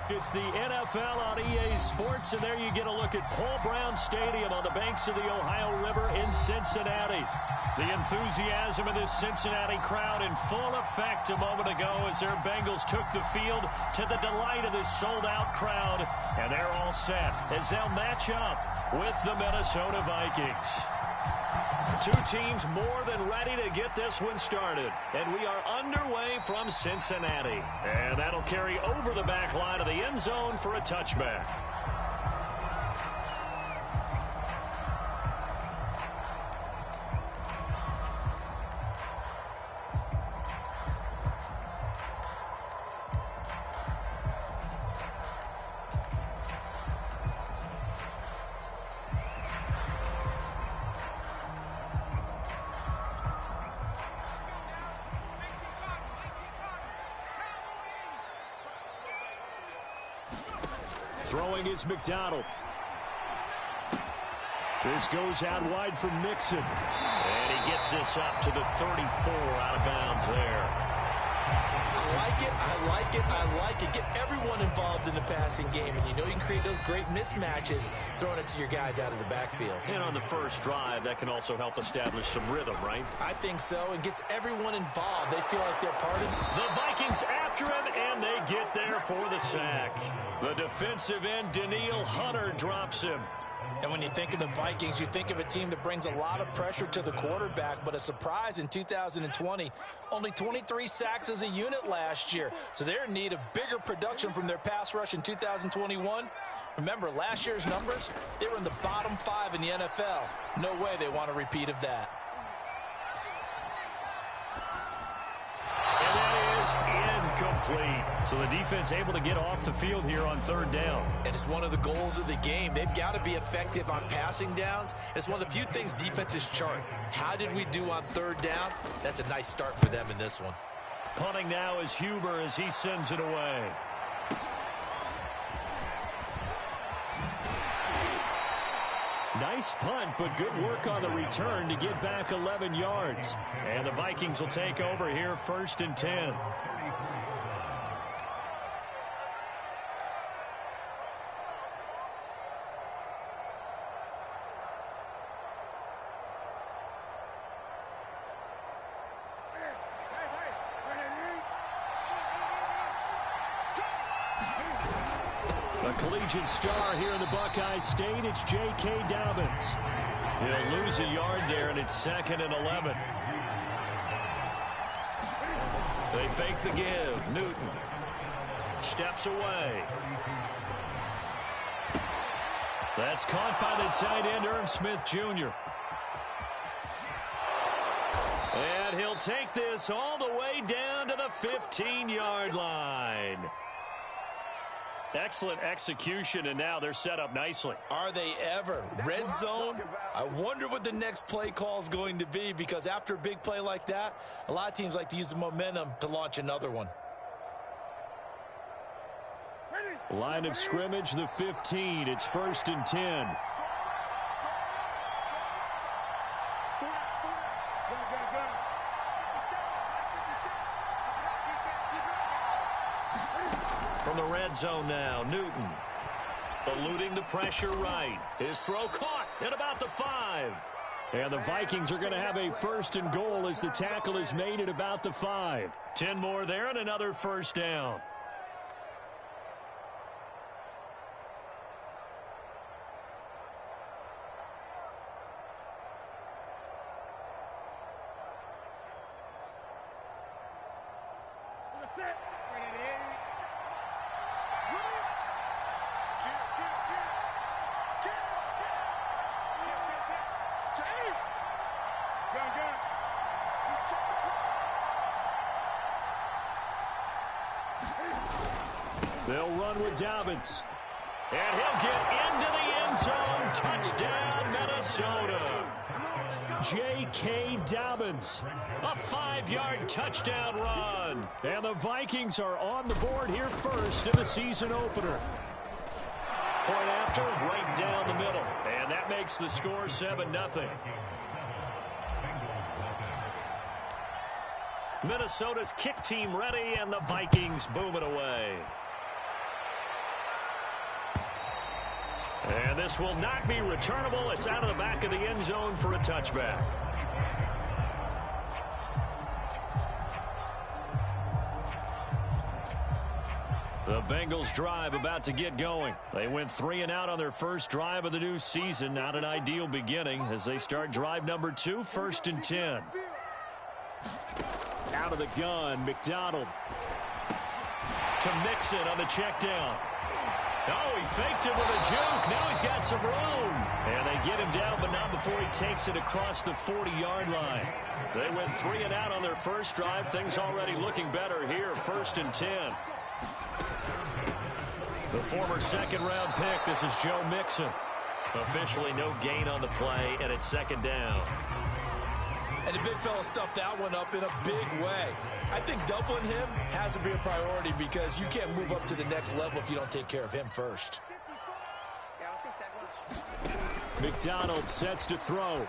It's the NFL on EA Sports, and there you get a look at Paul Brown Stadium on the banks of the Ohio River in Cincinnati. The enthusiasm of this Cincinnati crowd in full effect a moment ago as their Bengals took the field to the delight of this sold-out crowd. And they're all set as they'll match up with the Minnesota Vikings. Two teams more than ready to get this one started. And we are underway from Cincinnati. And that'll carry over the back line of the end zone for a touchback. Throwing is McDonald. This goes out wide for Mixon. And he gets this up to the 34 out of bounds there. I like it, I like it, I like it. Get everyone involved in the passing game, and you know you can create those great mismatches throwing it to your guys out of the backfield. And on the first drive, that can also help establish some rhythm, right? I think so, and gets everyone involved. They feel like they're part of it. The Vikings after him, and they get there for the sack. The defensive end, Danielle Hunter, drops him. And when you think of the Vikings, you think of a team that brings a lot of pressure to the quarterback, but a surprise in 2020, only 23 sacks as a unit last year. So they're in need of bigger production from their pass rush in 2021. Remember, last year's numbers, they were in the bottom 5 in the NFL. No way they want a repeat of that. And that is incomplete. So the defense able to get off the field here on third down. And it's one of the goals of the game. They've got to be effective on passing downs. It's one of the few things defenses chart. How did we do on third down? That's a nice start for them in this one. Punting now is Huber as he sends it away. Nice punt, but good work on the return to get back 11 yards. And the Vikings will take over here, 1st and 10. A collegiate star here in the Buckeye State, it's J.K. Dobbins. He'll lose a yard there, and it's 2nd and 11. They fake the give. Newton steps away. That's caught by the tight end, Irv Smith Jr. And he'll take this all the way down to the 15-yard line. Excellent execution, and now they're set up nicely. Are they ever? Red zone? I wonder what the next play call is going to be, because after a big play like that, a lot of teams like to use the momentum to launch another one. Line of scrimmage, the 15. It's 1st and 10. From the red zone now, Newton eluding the pressure right. His throw caught at about the 5. And the Vikings are going to have a 1st and goal as the tackle is made at about the 5. 10 more there and another 1st down. They'll run with Dobbins. And he'll get into the end zone. Touchdown, Minnesota. J.K. Dobbins. A 5-yard touchdown run. And the Vikings are on the board here first in the season opener. Point after, right down the middle. And that makes the score 7-0. Minnesota's kick team ready, and the Vikings boom it away. And this will not be returnable. It's out of the back of the end zone for a touchback. The Bengals drive about to get going. They went 3 and out on their first drive of the new season. Not an ideal beginning as they start drive number 2, 1st and 10. Out of the gun, McDonald. To Mixon on the check down. Oh, he faked it with a juke. Now he's got some room. And they get him down, but not before he takes it across the 40-yard line. They went 3 and out on their first drive. Things already looking better here, 1st and 10. The former second-round pick, this is Joe Mixon. Officially no gain on the play, and it's 2nd down. And the big fella stuffed that one up in a big way. I think doubling him has to be a priority because you can't move up to the next level if you don't take care of him first. McDonald sets to throw.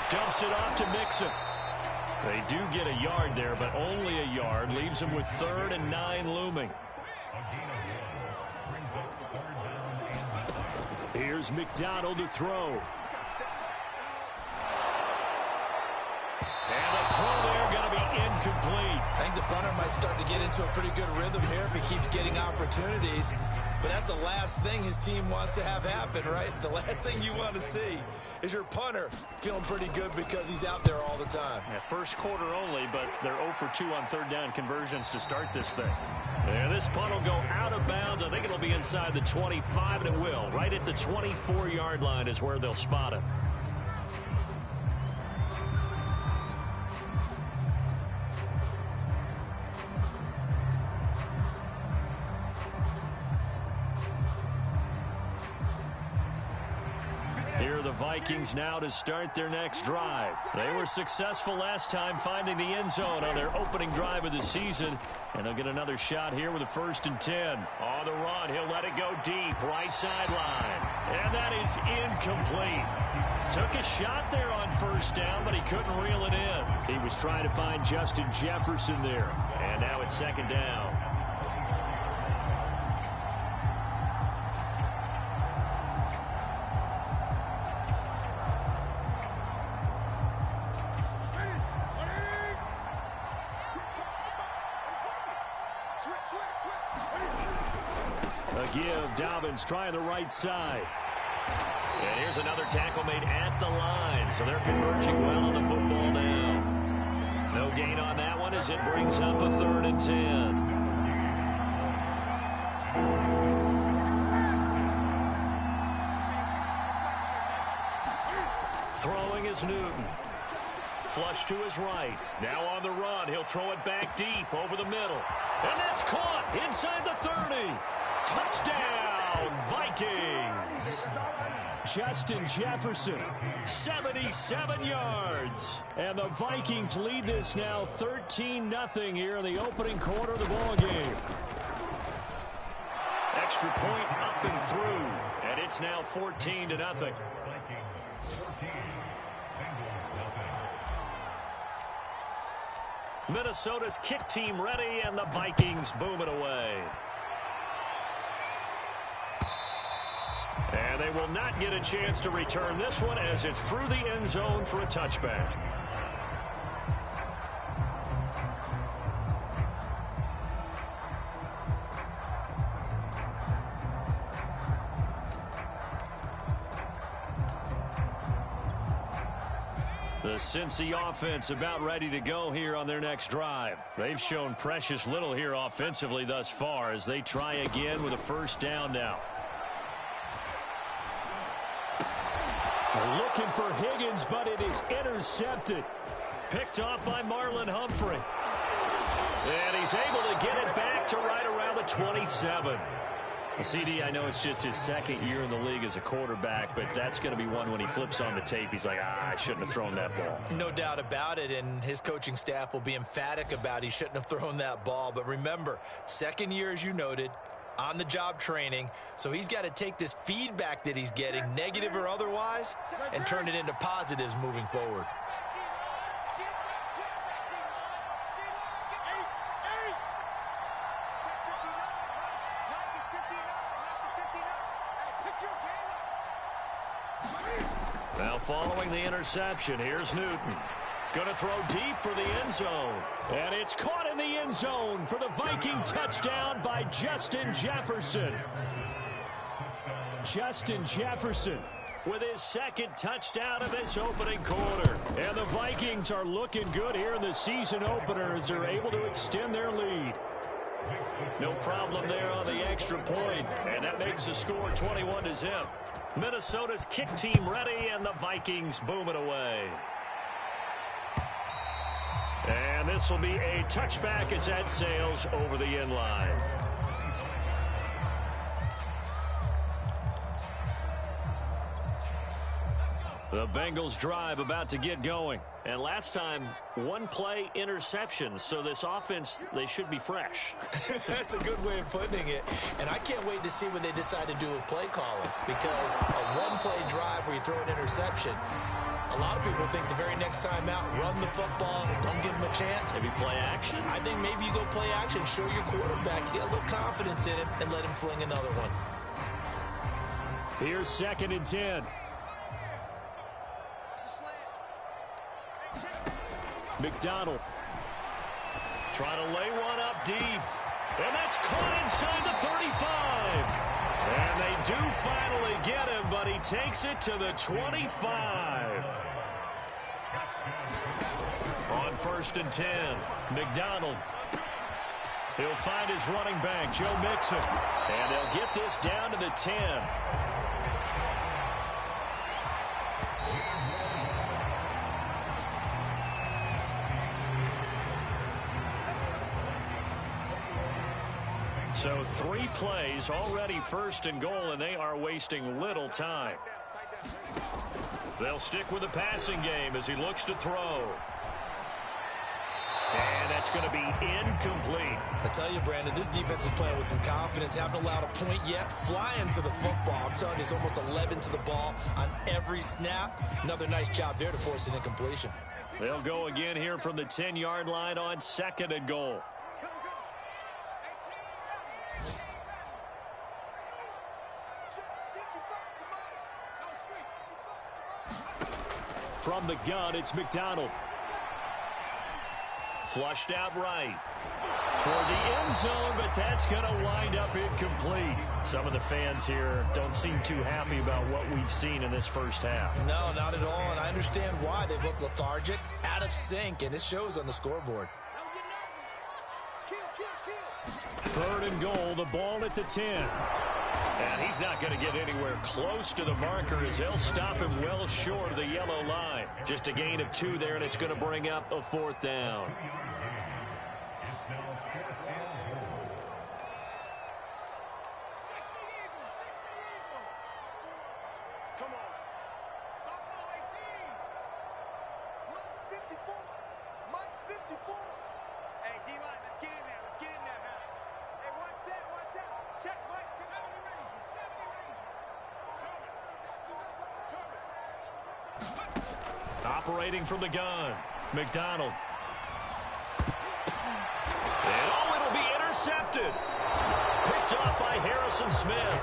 Dumps it off to Mixon. They do get a yard there, but only a yard. Leaves them with 3rd and 9 looming. Here's McDonald to throw. And the throw there going to be incomplete. I think the punter might start to get into a pretty good rhythm here if he keeps getting opportunities. But that's the last thing his team wants to have happen, right? The last thing you want to see is your punter feeling pretty good because he's out there all the time. Yeah, first quarter only, but they're 0 for 2 on 3rd down conversions to start this thing. And this punt will go out of bounds. I think it'll be inside the 25, and it will. Right at the 24-yard line is where they'll spot it. Here are the Vikings now to start their next drive. They were successful last time finding the end zone on their opening drive of the season. And they'll get another shot here with a 1st and 10. On the run, he'll let it go deep, right sideline. And that is incomplete. Took a shot there on 1st down, but he couldn't reel it in. He was trying to find Justin Jefferson there. And now it's 2nd down. A give, Dobbins trying the right side. And here's another tackle made at the line, so they're converging well on the football now. No gain on that one as it brings up a 3rd and 10. Throwing is Newton. Flush to his right. Now on the run. He'll throw it back deep over the middle. And that's caught inside the 30. Touchdown, Vikings. Justin Jefferson, 77 yards. And the Vikings lead this now 13-0 here in the opening quarter of the ball game. Extra point up and through. And it's now 14-0. Minnesota's kick team ready, and the Vikings boom it away. And they will not get a chance to return this one as it's through the end zone for a touchback. The Cincy offense about ready to go here on their next drive. They've shown precious little here offensively thus far as they try again with a 1st down now. They're looking for Higgins, but it is intercepted. Picked off by Marlon Humphrey. And he's able to get it back to right around the 27. CD, I know it's just his 2nd year in the league as a quarterback, but that's going to be one when he flips on the tape. He's like, I shouldn't have thrown that ball. No doubt about it, and his coaching staff will be emphatic about he shouldn't have thrown that ball. But remember, 2nd year, as you noted, on-the-job training, so he's got to take this feedback that he's getting, negative or otherwise, and turn it into positives moving forward. following the interception. Here's Newton. Going to throw deep for the end zone. And it's caught in the end zone for the Viking touchdown by Justin Jefferson. Justin Jefferson with his second touchdown of this opening quarter. And the Vikings are looking good here in the season opener as they're able to extend their lead. No problem there on the extra point, and that makes the score 21-0. Minnesota's kick team ready, and the Vikings boom it away. And this will be a touchback as that sails over the end line. The Bengals drive about to get going. And last time, one-play interceptions. So this offense, they should be fresh. That's a good way of putting it. And I can't wait to see what they decide to do with play calling. Because a one-play drive where you throw an interception, a lot of people think the very next time out, run the football, don't give them a chance. Maybe play action? I think maybe you go play action, show your quarterback, get a little confidence in him, and let him fling another one. Here's 2nd and 10. McDonald trying to lay one up deep. And that's caught inside the 35. And they do finally get him, but he takes it to the 25. On 1st and 10, McDonald. He'll find his running back, Joe Mixon. And they'll get this down to the 10. So 3 plays, already 1st and goal, and they are wasting little time. They'll stick with the passing game as he looks to throw. And that's going to be incomplete. I tell you, Brandon, this defense is playing with some confidence. Haven't allowed a point yet. Flying to the football. I'm telling you, it's almost 11 to the ball on every snap. Another nice job there to force an incompletion. They'll go again here from the 10-yard line on 2nd and goal. From the gun, it's McDonald. Flushed out right. Toward the end zone, but that's going to wind up incomplete. Some of the fans here don't seem too happy about what we've seen in this first half. No, not at all, and I understand why. They look lethargic, out of sync, and it shows on the scoreboard. 3rd and goal, the ball at the 10. And he's not going to get anywhere close to the marker as they'll stop him well short of the yellow line. Just a gain of 2 there, and it's going to bring up a 4th down. Operating from the gun, McDonald. And it'll be intercepted. Picked up by Harrison Smith.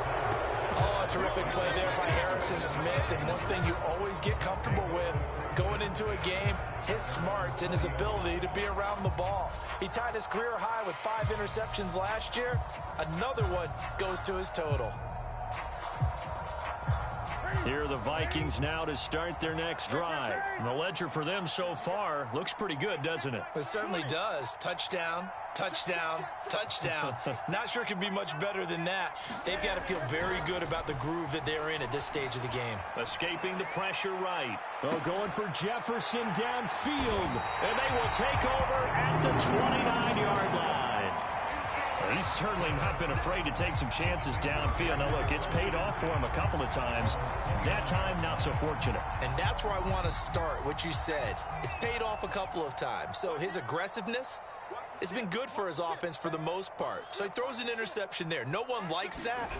Oh, a terrific play there by Harrison Smith. And one thing you always get comfortable with going into a game, his smarts and his ability to be around the ball. He tied his career high with 5 interceptions last year. Another one goes to his total. Here are the Vikings now to start their next drive. And the ledger for them so far looks pretty good, doesn't it? It certainly does. Touchdown, touchdown, touchdown. Not sure it could be much better than that. They've got to feel very good about the groove that they're in at this stage of the game. Escaping the pressure right. Oh, going for Jefferson downfield. And they will take over at the 29-yard line. He's certainly not been afraid to take some chances downfield. Now, look, it's paid off for him a couple of times. That time, not so fortunate. And that's where I want to start, what you said. It's paid off a couple of times. So his aggressiveness has been good for his offense for the most part. So he throws an interception there. No one likes that,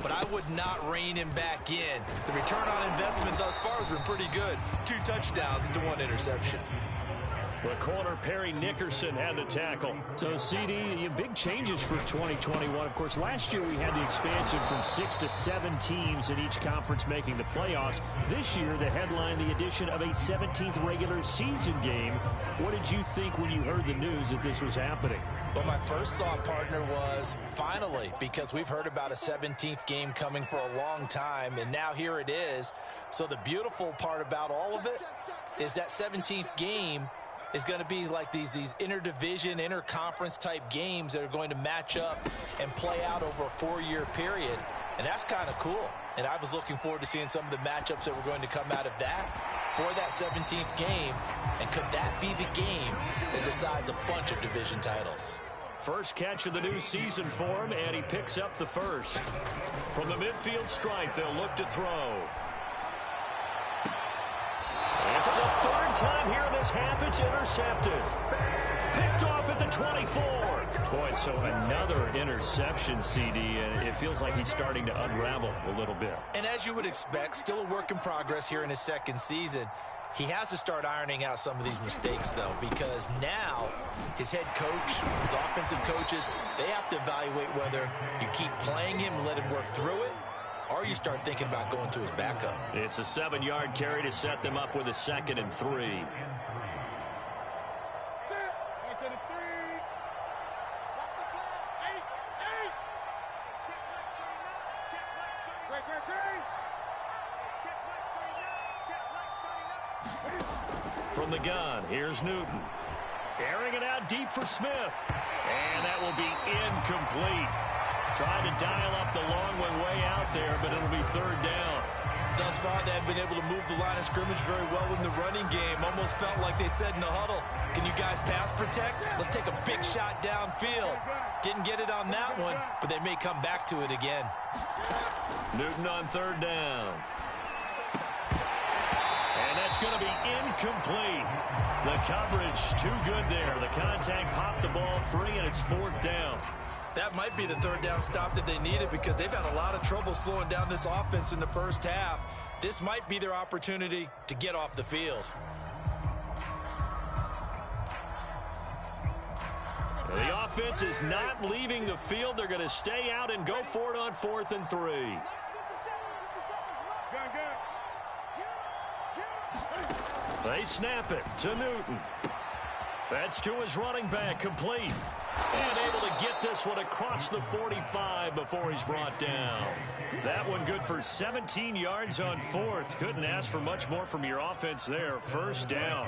but I would not rein him back in. The return on investment thus far has been pretty good. 2 touchdowns to 1 interception. The corner, Perry Nickerson, had the tackle. So, CD, big changes for 2021. Of course, last year we had the expansion from 6 to 7 teams in each conference making the playoffs. This year, the headline, the addition of a 17th regular season game. What did you think when you heard the news that this was happening? Well, my first thought, partner, was finally, because we've heard about a 17th game coming for a long time, and now here it is. So the beautiful part about all of it is that 17th game is going to be like these interdivision, interconference type games that are going to match up and play out over a 4-year period. And that's kind of cool. And I was looking forward to seeing some of the matchups that were going to come out of that for that 17th game. And could that be the game that decides a bunch of division titles? First catch of the new season for him, and he picks up the first. From the midfield stripe, they'll look to throw. And for the third time here in this half, it's intercepted. Picked off at the 24. Boy, so another interception, CD, and it feels like he's starting to unravel a little bit. And as you would expect, still a work in progress here in his second season. He has to start ironing out some of these mistakes, though, because now his head coach, his offensive coaches, they have to evaluate whether you keep playing him and let him work through it, or you start thinking about going to his backup. It's a 7-yard carry to set them up with a 2nd and 3. From the gun, here's Newton. Airing it out deep for Smith. And that will be incomplete. Trying to dial up the long one way out there, but it'll be 3rd down. Thus far, they have been able to move the line of scrimmage very well in the running game. Almost felt like they said in the huddle, can you guys pass protect? Let's take a big shot downfield. Didn't get it on that one, but they may come back to it again. Newton on 3rd down. And that's going to be incomplete. The coverage too good there. The contact popped the ball free, and it's 4th down. That might be the 3rd down stop that they needed because they've had a lot of trouble slowing down this offense in the first half. This might be their opportunity to get off the field. The offense is not leaving the field. They're going to stay out and go for it on 4th and 3. They snap it to Newton. That's to his running back, complete. And able to get this one across the 45 before he's brought down. That one good for 17 yards on 4th. Couldn't ask for much more from your offense there. 1st down.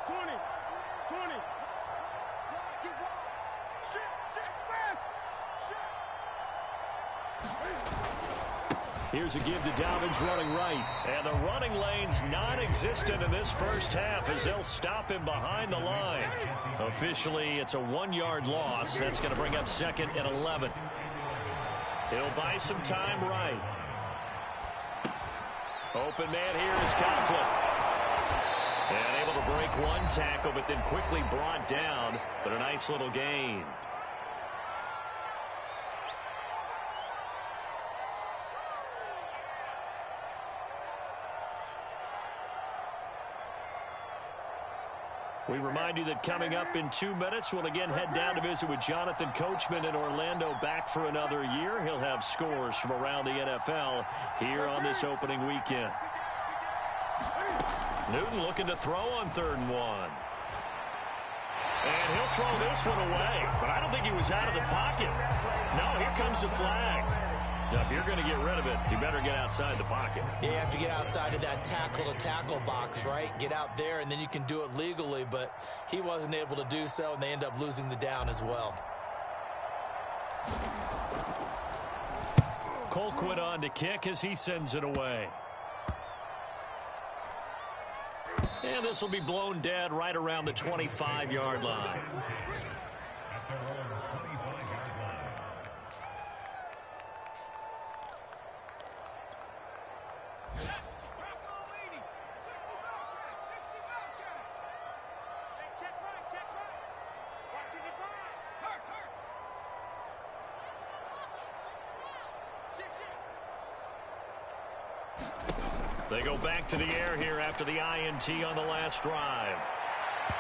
20. Here's a give to Dobbins running right. And the running lane's non-existent in this first half as they'll stop him behind the line. Officially, it's a 1-yard loss. That's going to bring up 2nd and 11. He'll buy some time right. Open man here is Conklin. And able to break one tackle, but then quickly brought down. But a nice little gain. We remind you that coming up in 2 minutes, we'll again head down to visit with Jonathan Coachman in Orlando, back for another year. He'll have scores from around the NFL here on this opening weekend. Newton looking to throw on 3rd and 1. And he'll throw this one away, but I don't think he was out of the pocket. No, here comes the flag. Now, if you're going to get rid of it, you better get outside the pocket. Yeah, you have to get outside of that tackle-to-tackle box, right? Get out there, and then you can do it legally, but he wasn't able to do so, and they end up losing the down as well. Colquitt on to kick as he sends it away. And this will be blown dead right around the 25-yard line. They go back to the air here after the INT on the last drive.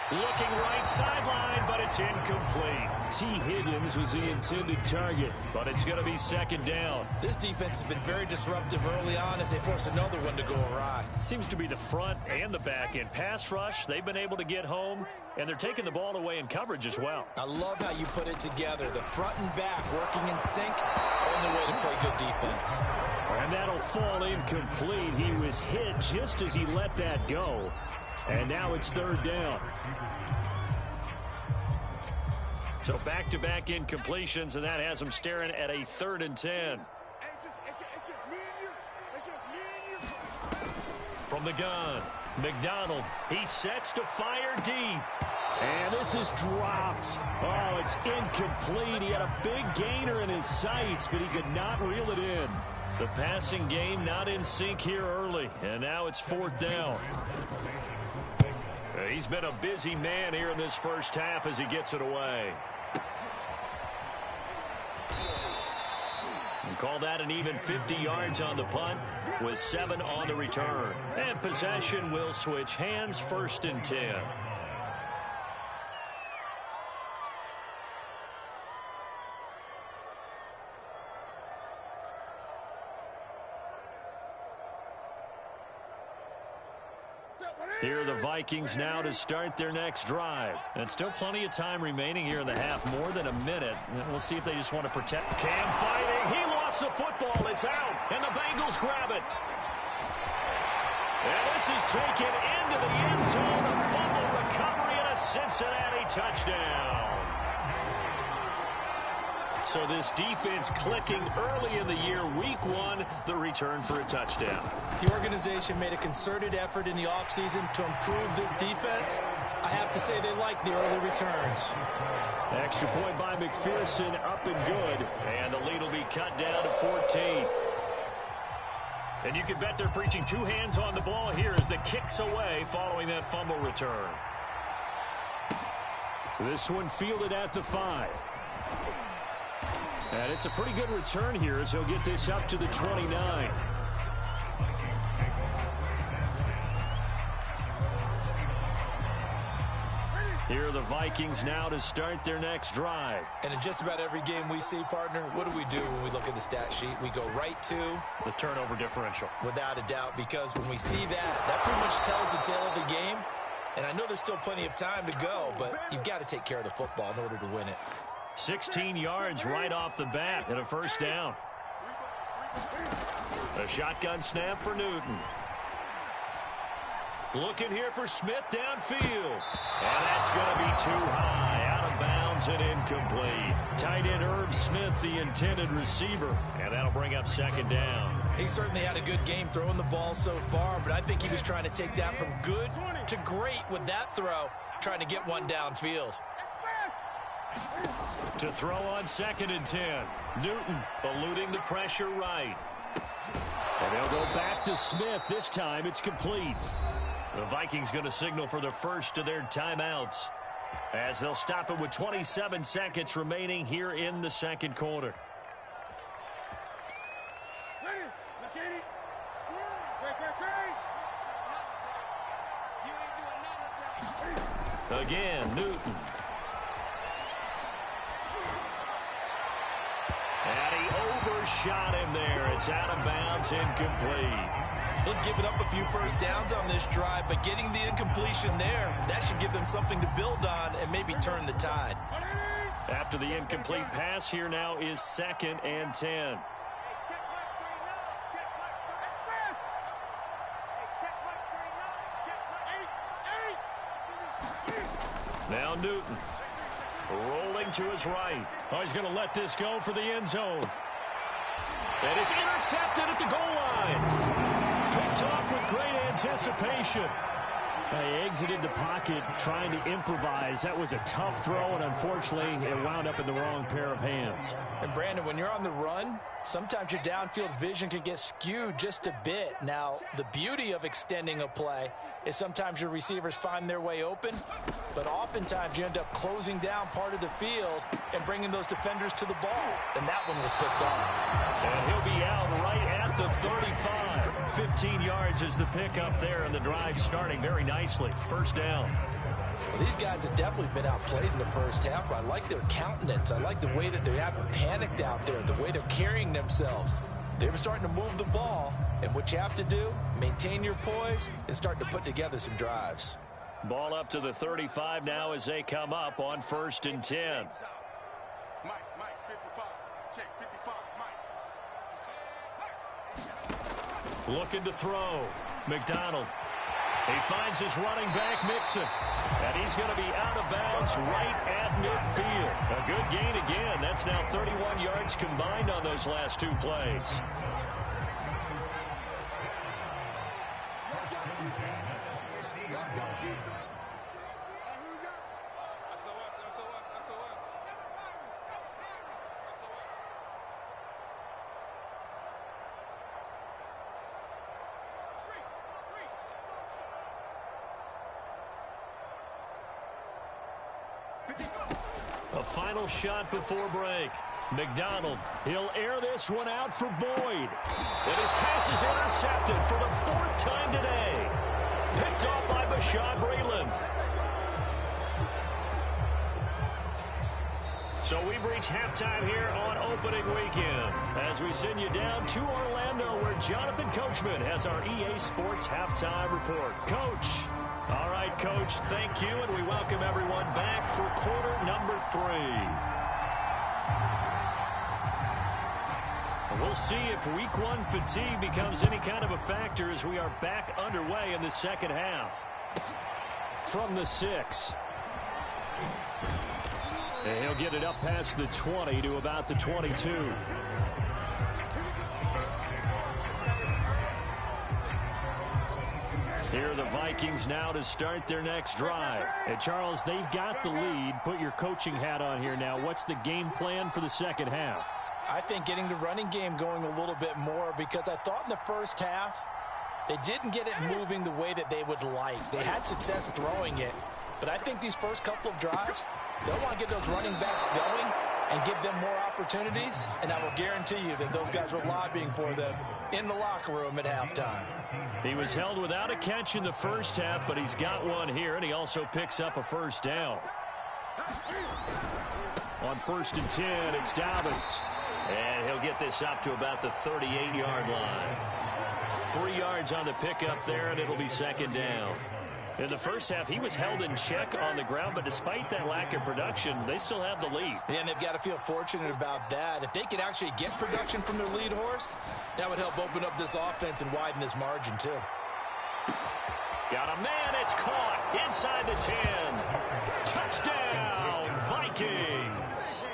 Looking right sideline, but it's incomplete. T. Higgins was the intended target. But it's going to be second down. This defense has been very disruptive early on as they force another one to go awry. Seems to be the front and the back end. Pass rush, they've been able to get home, and they're taking the ball away in coverage as well. I love how you put it together. The front and back working in sync. Only way to play good defense. And that'll fall incomplete. He was hit just as he let that go. And now it's third down. So back-to-back incompletions, and that has them staring at a 3rd and 10. It's just me and you. It's just me and you. From the gun, McDonald, he sets to fire deep. And this is dropped. Oh, it's incomplete. He had a big gainer in his sights, but he could not reel it in. The passing game not in sync here early, and now it's 4th down. He's been a busy man here in this first half as he gets it away. And call that an even 50 yards on the punt with 7 on the return. And possession will switch hands, 1st and 10. Here are the Vikings now to start their next drive. And still plenty of time remaining here in the half, more than a minute. We'll see if they just want to protect. Cam fighting. He lost the football. It's out. And the Bengals grab it. And this is taken into the end zone. A fumble recovery and a Cincinnati touchdown. So this defense clicking early in the year. Week 1, the return for a touchdown. The organization made a concerted effort in the offseason to improve this defense. I have to say they like the early returns. Extra point by McPherson, up and good. And the lead will be cut down to 14. And you can bet they're preaching 2 hands on the ball here as the kick's away following that fumble return. This one fielded at the 5. And it's a pretty good return here as he'll get this up to the 29. Here are the Vikings now to start their next drive. And in just about every game we see, partner, what do we do when we look at the stat sheet? We go right to the turnover differential. Without a doubt, because when we see that pretty much tells the tale of the game. And I know there's still plenty of time to go, but you've got to take care of the football in order to win it. 16 yards right off the bat and a 1st down. A shotgun snap for Newton. Looking here for Smith downfield. And that's going to be too high. Out of bounds and incomplete. Tight end Irv Smith, the intended receiver. And that'll bring up 2nd down. He certainly had a good game throwing the ball so far, but I think he was trying to take that from good to great with that throw, trying to get one downfield. To throw on 2nd and 10. Newton eluding the pressure right. And they'll go back to Smith. This time it's complete. The Vikings going to signal for the first of their timeouts as they'll stop it with 27 seconds remaining here in the 2nd quarter. Again, Newton. And he overshot him there. It's out of bounds, incomplete. They've given up a few first downs on this drive, but getting the incompletion there, that should give them something to build on and maybe turn the tide. After the incomplete pass, here now is 2nd and 10. Now Newton rolling to his right. Oh, he's going to let this go for the end zone. And it's intercepted at the goal line. Picked off with great anticipation. He exited the pocket trying to improvise. That was a tough throw, and unfortunately, it wound up in the wrong pair of hands. And Brandon, when you're on the run, sometimes your downfield vision can get skewed just a bit. Now, the beauty of extending a play is sometimes your receivers find their way open, but oftentimes you end up closing down part of the field and bringing those defenders to the ball. And that one was picked off. And he'll be out right at at the 35. 15 yards is the pickup there, and the drive starting very nicely. First down. Well, these guys have definitely been outplayed in the first half, but I like their countenance. I like the way that they haven't panicked out there, the way they're carrying themselves. They were starting to move the ball, and what you have to do, maintain your poise and start to put together some drives. Ball up to the 35 now as they come up on 1st and 10. Mike, 55. Check, 55, Mike. Looking to throw. McDonald. He finds his running back, Mixon. And he's going to be out of bounds right at midfield. A good gain again. That's now 31 yards combined on those last 2 plays. Let's go defense. Let's go defense. Here we go. SOS. A final shot before break. McDonald, he'll air this one out for Boyd. And his pass is intercepted for the 4th time today. Picked off by Bashaud Breeland. So we've reached halftime here on opening weekend as we send you down to Orlando where Jonathan Coachman has our EA Sports halftime report. Coach. All right, Coach, thank you, and we welcome everyone back for quarter number 3. We'll see if week 1 fatigue becomes any kind of a factor as we are back underway in the second half. From the 6. And he'll get it up past the 20 to about the 22. Here are the Vikings now to start their next drive. And Charles, they've got the lead. Put your coaching hat on here now. What's the game plan for the second half? I think getting the running game going a little bit more, because I thought in the first half they didn't get it moving the way that they would like. They had success throwing it, but I think these first couple of drives, they'll want to get those running backs going and give them more opportunities, and I will guarantee you that those guys were lobbying for them in the locker room at halftime. He was held without a catch in the first half, but he's got one here, and he also picks up a first down. On 1st and 10, it's Dobbins. And he'll get this up to about the 38-yard line. 3 yards on the pickup there, and it'll be second down. In the first half, he was held in check on the ground, but despite that lack of production, they still have the lead. Yeah, and they've got to feel fortunate about that. If they could actually get production from their lead horse, that would help open up this offense and widen this margin, too. Got a man, it's caught inside the 10. Touchdown, Vikings.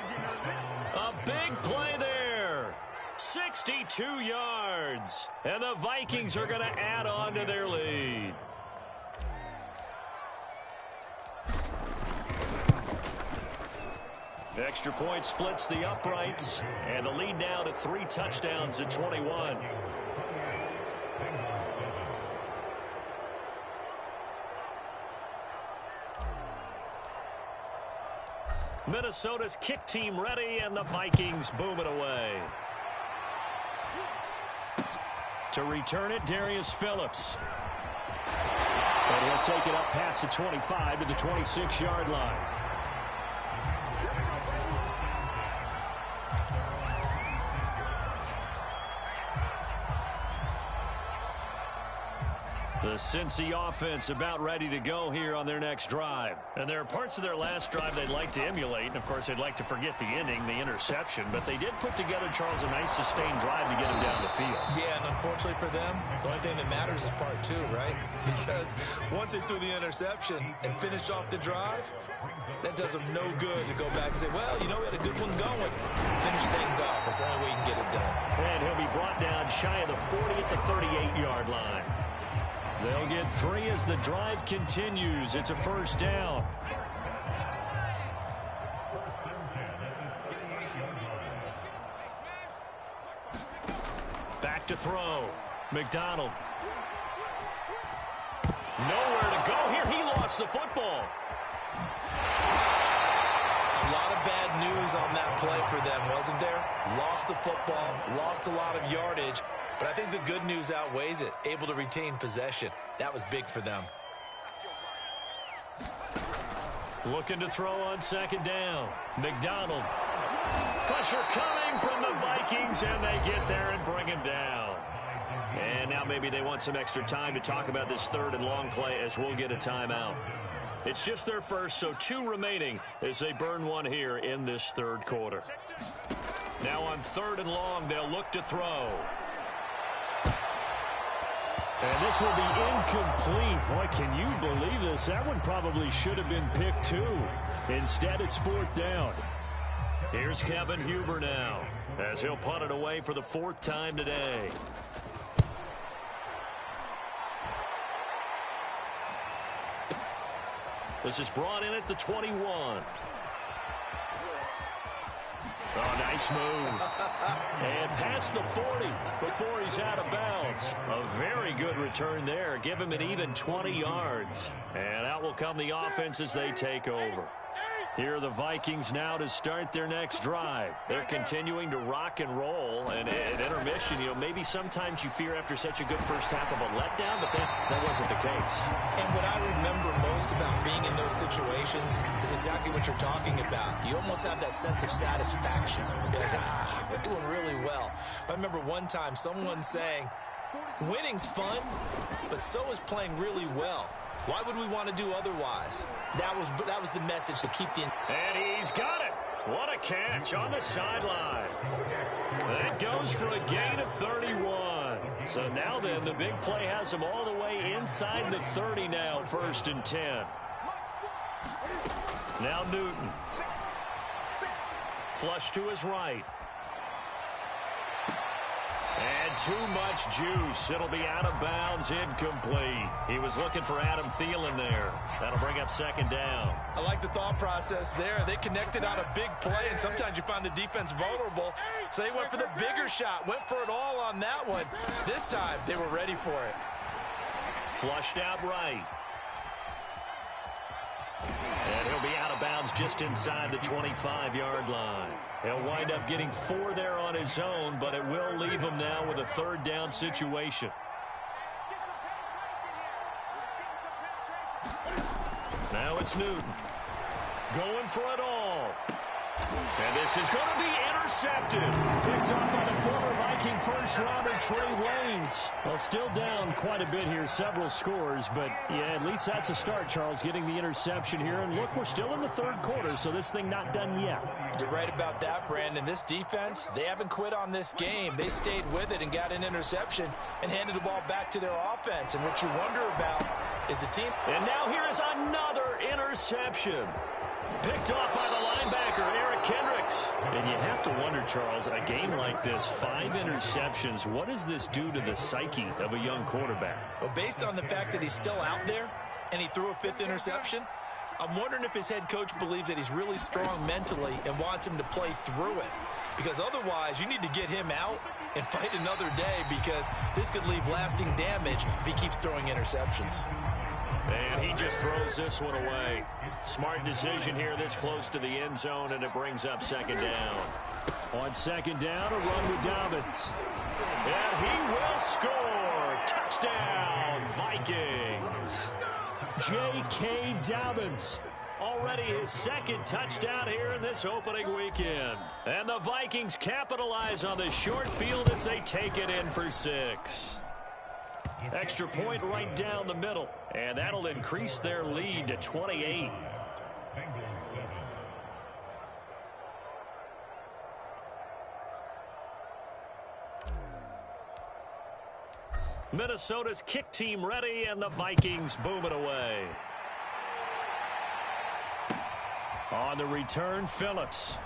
A big play there. 62 yards. And the Vikings are going to add on to their lead. Extra point splits the uprights, and the lead now to 3 touchdowns at 21. Minnesota's kick team ready, and the Vikings boom it away. To return it, Darius Phillips. And he'll take it up past the 25 to the 26-yard line. The Cincy offense about ready to go here on their next drive. And there are parts of their last drive they'd like to emulate. And, of course, they'd like to forget the inning, the interception. But they did put together, Charles, a nice sustained drive to get them down the field. Yeah, and unfortunately for them, the only thing that matters is part 2, right? Because once they threw the interception and finished off the drive, that does them no good to go back and say, well, you know, we had a good one going. Finish things off. That's the only way you can get it done. And he'll be brought down shy of the 40 at the 38-yard line. They'll get 3 as the drive continues. It's a first down. Back to throw. McDonald. Nowhere to go here. He lost the football. A lot of bad news on that play for them, wasn't there? Lost the football, lost a lot of yardage. But I think the good news outweighs it. Able to retain possession. That was big for them. Looking to throw on second down. McDonald. Pressure coming from the Vikings, and they get there and bring him down. And now maybe they want some extra time to talk about this third and long play as we'll get a timeout. It's just their first, so 2 remaining as they burn one here in this third quarter. Now on third and long, they'll look to throw. And this will be incomplete. Boy, can you believe this? That one probably should have been picked too. Instead, it's fourth down. Here's Kevin Huber now as he'll punt it away for the 4th time today. This is brought in at the 21. Oh, nice move. And past the 40 before he's out of bounds. A very good return there. Give him an even 20 yards. And out will come the offense as they take over. Here are the Vikings now to start their next drive. They're continuing to rock and roll. And at intermission, you know, maybe sometimes you fear after such a good first half of a letdown, but that wasn't the case. And what I remember most about being in those situations is exactly what you're talking about. You almost have that sense of satisfaction. You're like, we're doing really well. I remember one time someone saying, winning's fun, but so is playing really well. Why would we want to do otherwise? That was the message to keep the... And he's got it. What a catch on the sideline. That goes for a gain of 31. So now then, the big play has him all the way inside the 30 now, 1st and 10. Now Newton. Flush to his right. And too much juice. It'll be out of bounds, incomplete. He was looking for Adam Thielen there. That'll bring up 2nd down. I like the thought process there. They connected on a big play, and sometimes you find the defense vulnerable. So they went for the bigger shot, went for it all on that one. This time, they were ready for it. Flushed out right. And he'll be out of bounds just inside the 25-yard line. He'll wind up getting 4 there on his own, but it will leave him now with a 3rd down situation. Now it's Newton. Going for it all. And this is going to be intercepted. Picked up by the former Viking first-rounder Trey Waynes. Well, still down quite a bit here, several scores, but yeah, at least that's a start, Charles, getting the interception here. And look, we're still in the 3rd quarter, so this thing not done yet. You're right about that, Brandon. This defense, they haven't quit on this game. They stayed with it and got an interception and handed the ball back to their offense. And what you wonder about is the team. And now here is another interception. Picked off by the linebacker, Eric Kendricks. And you have to wonder, Charles, a game like this, 5 interceptions, what does this do to the psyche of a young quarterback? Well, based on the fact that he's still out there and he threw a 5th interception, I'm wondering if his head coach believes that he's really strong mentally and wants him to play through it. Because otherwise, you need to get him out and fight another day, because this could leave lasting damage if he keeps throwing interceptions. And he just throws this one away. Smart decision here this close to the end zone, and it brings up 2nd down. On 2nd down, a run with Dobbins. And he will score. Touchdown, Vikings. J.K. Dobbins. Already his 2nd touchdown here in this opening weekend. And the Vikings capitalize on the short field as they take it in for 6. Extra point right down the middle. And that'll increase their lead to 28. Minnesota's kick team ready, and the Vikings boom it away. On the return, Phillips.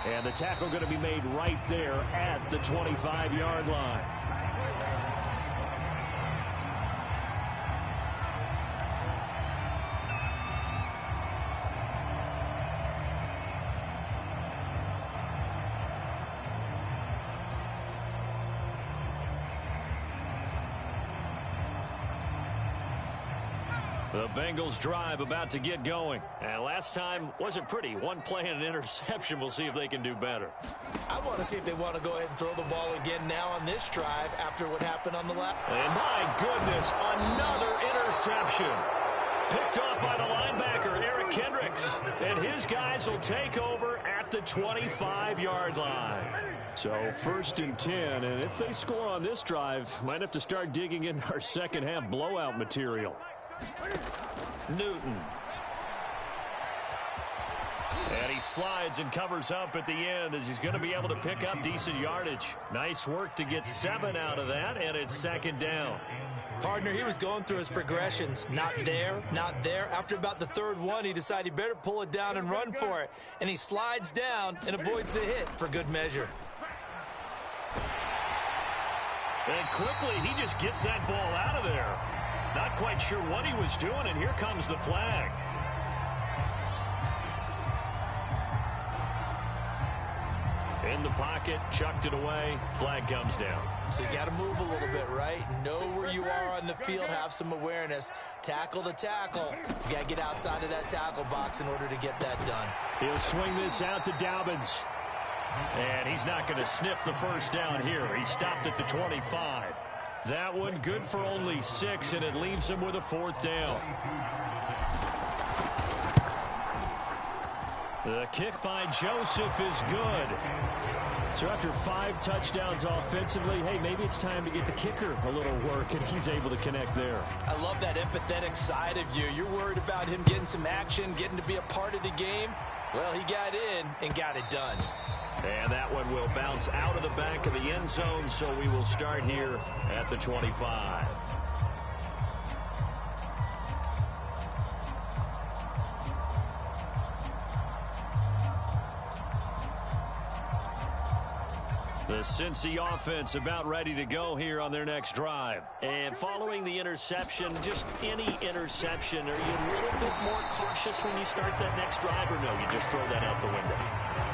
And the tackle going to be made right there at the 25-yard line. The Bengals drive about to get going. And last time wasn't pretty. One play and an interception. We'll see if they can do better. I want to see if they want to go ahead and throw the ball again now on this drive after what happened on the last. And my goodness, another interception. Picked off by the linebacker, Eric Kendricks. And his guys will take over at the 25-yard line. So 1st and 10, and if they score on this drive, might have to start digging in our second half blowout material. Newton. And he slides and covers up at the end as he's going to be able to pick up decent yardage. Nice work to get 7 out of that, and it's 2nd down. Partner, he was going through his progressions. Not there, not there. After about the 3rd one, he decided he better pull it down and run for it. And he slides down and avoids the hit for good measure. And quickly, he just gets that ball out of there. Not quite sure what he was doing, and here comes the flag. In the pocket, chucked it away, flag comes down. So you got to move a little bit, right? Know where you are on the field, have some awareness. Tackle to tackle. You got to get outside of that tackle box in order to get that done. He'll swing this out to Dobbins. And he's not going to sniff the 1st down here. He stopped at the 25. That one good for only 6, and it leaves him with a 4th down. The kick by Joseph is good. So after 5 touchdowns offensively, hey, maybe it's time to get the kicker a little work, and he's able to connect there. I love that empathetic side of you. You're worried about him getting some action, getting to be a part of the game. Well, he got in and got it done. And that one will bounce out of the back of the end zone, so we will start here at the 25. The Cincy offense about ready to go here on their next drive. And following the interception, just any interception, are you a little bit more cautious when you start that next drive, or no, you just throw that out the window?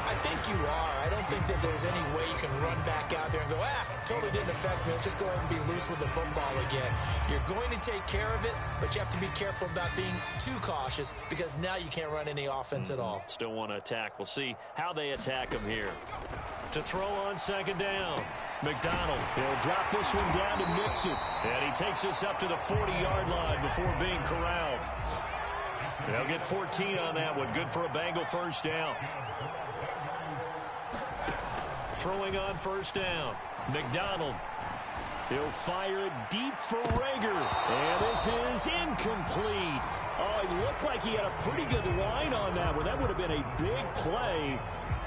I think you are. I don't think that there's any way you can run back out there and go, totally didn't affect me. Let's just go ahead and be loose with the football again. You're going to take care of it, but you have to be careful about being too cautious because now you can't run any offense at all. Still want to attack. We'll see how they attack him here. To throw on 2nd down, McDonald. He'll drop this one down to Mixon. And he takes us up to the 40-yard line before being corralled. They'll get 14 on that one. Good for a Bengal 1st down. Throwing on 1st down, McDonald. He'll fire it deep for Rager. And this is incomplete. Oh, it looked like he had a pretty good line on that one. That would have been a big play,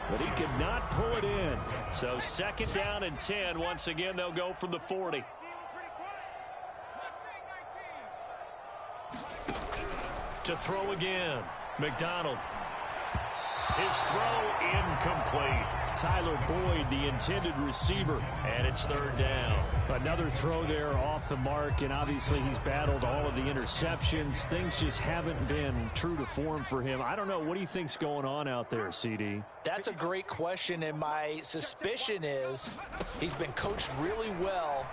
but he could not pull it in. So 2nd down and 10. Once again, they'll go from the 40. To throw again, McDonald. His throw incomplete. Tyler Boyd, the intended receiver. And it's 3rd down. Another throw there off the mark, and obviously he's battled all of the interceptions. Things just haven't been true to form for him. I don't know. What do you think's going on out there, CD? That's a great question, and my suspicion is he's been coached really well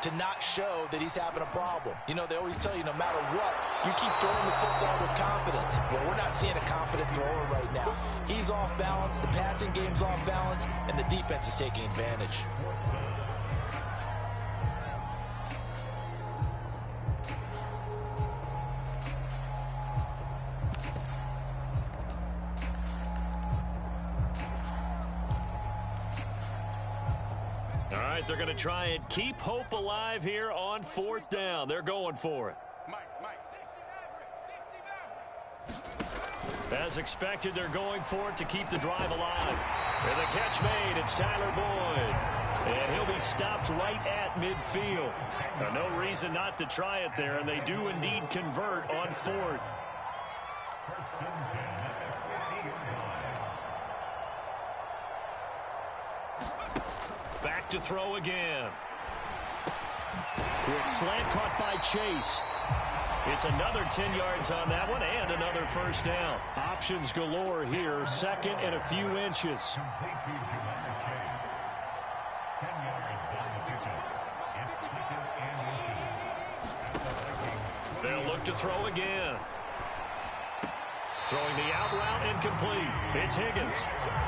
to not show that he's having a problem. You know, they always tell you no matter what, you keep throwing the football with confidence. Well, we're not seeing a confident thrower right now. He's off balance, the passing game's off balance, and the defense is taking advantage. All right, they're going to try and keep hope alive here on 4th down. They're going for it. As expected, they're going for it to keep the drive alive. And the catch made, it's Tyler Boyd. And he'll be stopped right at midfield. No reason not to try it there, and they do indeed convert on 4th. Back to throw again. Quick slant caught by Chase. It's another 10 yards on that one and another 1st down. Options galore here. 2nd and a few inches. They'll look back to throw again. Throwing the out route, incomplete. It's Higgins.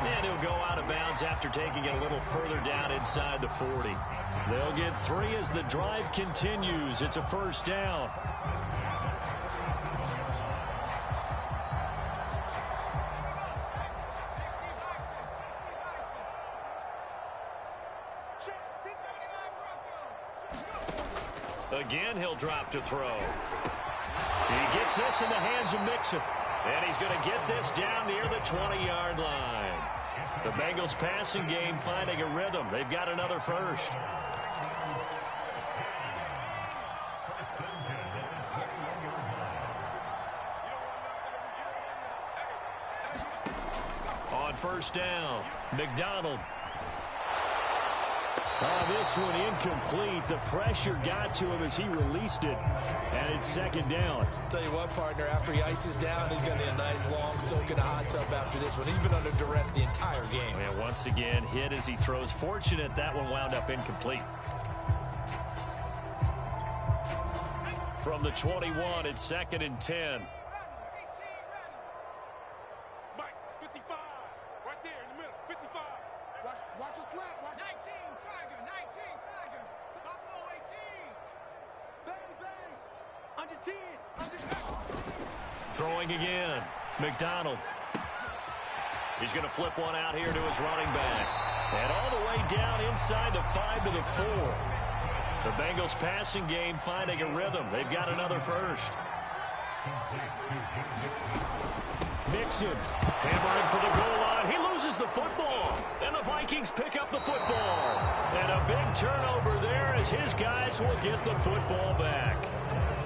And he'll go out of bounds after taking it a little further down inside the 40. They'll get 3 as the drive continues. It's a first down. Again, he'll drop to throw. He gets this in the hands of Mixon. And he's going to get this down near the 20-yard line. The Bengals passing game finding a rhythm. They've got another first. On first down, McDonald. This one incomplete. The pressure got to him as he released it. And it's second down. Tell you what, partner, after he ices down, he's going to need a nice long soak in a hot tub after this one. He's been under duress the entire game. And once again, hit as he throws. Fortunate that one wound up incomplete. From the 21, it's 2nd and 10. Mike, 55. Right there in the middle. 55. Watch your slap. Watch 19, Tiger. 19, Tiger. Buffalo 18. Bang, bang. Under 10. Under 10. Throwing again. McDonald. He's going to flip one out here to his running back. And all the way down inside the 5 to the 4. The Bengals passing game finding a rhythm. They've got another first. Mixon hammering for the goal line. He loses the football. And the Vikings pick up the football. And a big turnover there as his guys will get the football back.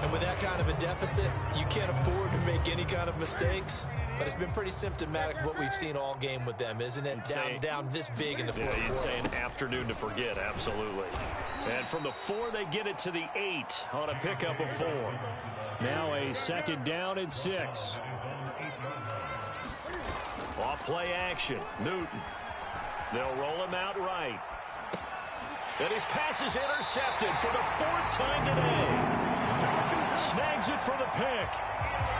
And with that kind of a deficit, you can't afford to make any kind of mistakes. But it's been pretty symptomatic of what we've seen all game with them, isn't it? Down this big in the fourth quarter. You'd say an afternoon to forget, absolutely. And from the 4, they get it to the 8 on a pickup of 4. Now a 2nd down and 6. Off play action. Newton. They'll roll him out right. And his pass is intercepted for the 4th time today. Snags it for the pick.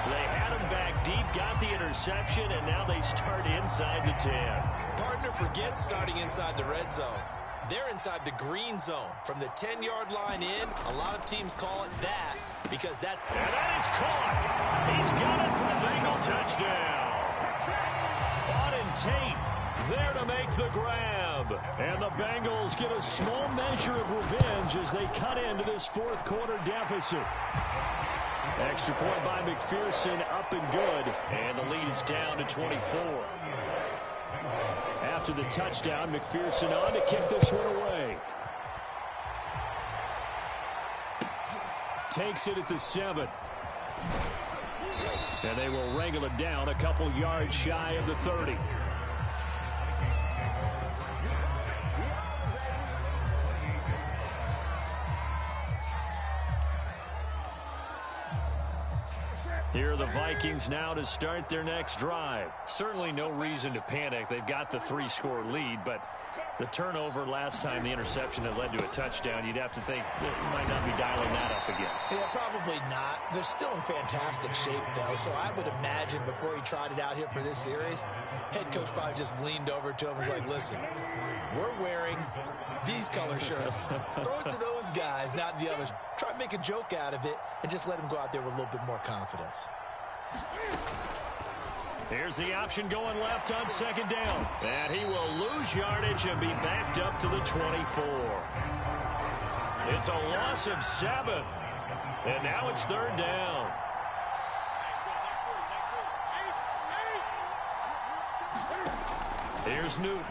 They had him back deep, got the interception, and now they start inside the 10. Partner, forget starting inside the red zone. They're inside the green zone. From the 10-yard line in, a lot of teams call it that because that... And that is caught. He's got it for the Bengal touchdown. Auden Tate there to make the grab. And the Bengals get a small measure of revenge as they cut into this 4th quarter deficit. Extra point by McPherson, up and good. And the lead is down to 24. After the touchdown, McPherson on to kick this one away. Takes it at the 7. And they will wrangle it down a couple yards shy of the 30. Here are the Vikings now to start their next drive. Certainly no reason to panic. They've got the 3-score lead, but the turnover last time, the interception that led to a touchdown, you'd have to think that you might not be dialing that up again. Yeah, probably not. They're still in fantastic shape, though, so I would imagine before he tried it out here for this series, head coach probably just leaned over to him and was like, listen, we're wearing these color shirts. Throw it to those guys, not the others. Try to make a joke out of it and just let him go out there with a little bit more confidence. Here's the option going left on 2nd down. And he will lose yardage and be backed up to the 24. It's a loss of 7. And now it's 3rd down. Here's Newton.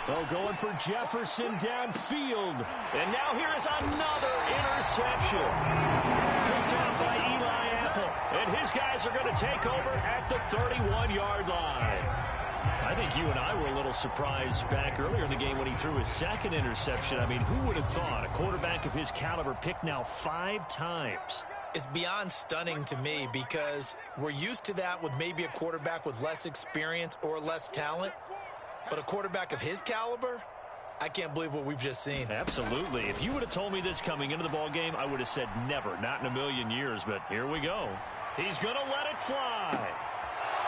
Oh, going for Jefferson downfield. And now here is another interception. Picked out by Eli Apple. And his guys are going to take over at the 31-yard line. I think you and I were a little surprised back earlier in the game when he threw his 2nd interception. I mean, who would have thought a quarterback of his caliber picked now 5 times? It's beyond stunning to me because we're used to that with maybe a quarterback with less experience or less talent. But a quarterback of his caliber, I can't believe what we've just seen. Absolutely. If you would have told me this coming into the ball game, I would have said never, not in a million years. But here we go. He's going to let it fly.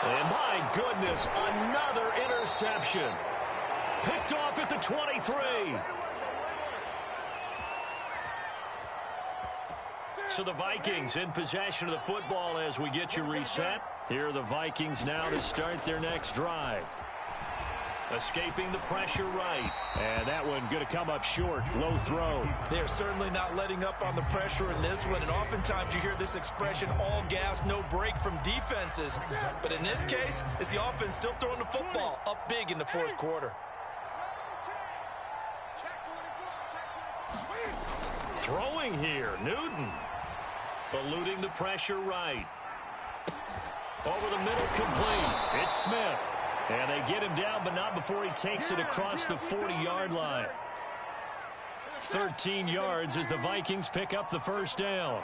And my goodness, another interception. Picked off at the 23. So the Vikings in possession of the football as we get you reset. Here are the Vikings now to start their next drive. Escaping the pressure right. And that one going to come up short. Low throw. They're certainly not letting up on the pressure in this one. And oftentimes you hear this expression, all gas, no break from defenses. But in this case, it's the offense still throwing the football up big in the fourth quarter. Throwing here, Newton. Eluding the pressure right. Over the middle, complete. It's Smith. And they get him down, but not before he takes it across the 40-yard line. 13 yards as the Vikings pick up the first down.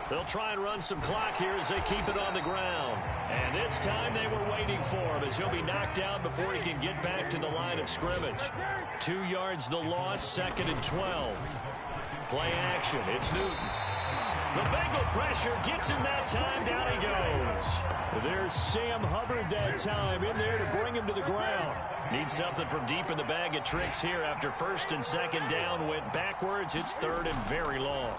They'll try and run some clock here as they keep it on the ground. And this time they were waiting for him as he'll be knocked down before he can get back to the line of scrimmage. 2 yards the loss, 2nd and 12. Play action. It's Newton. The Bengal pressure gets him that time. Down he goes. There's Sam Hubbard that time in there to bring him to the ground. Needs something from deep in the bag of tricks here after 1st and 2nd down. Went backwards. It's 3rd and very long.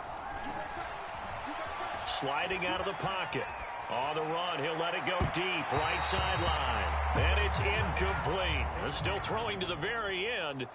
Sliding out of the pocket. On the run, he'll let it go deep. Right sideline. And it's incomplete. Still throwing to the very end.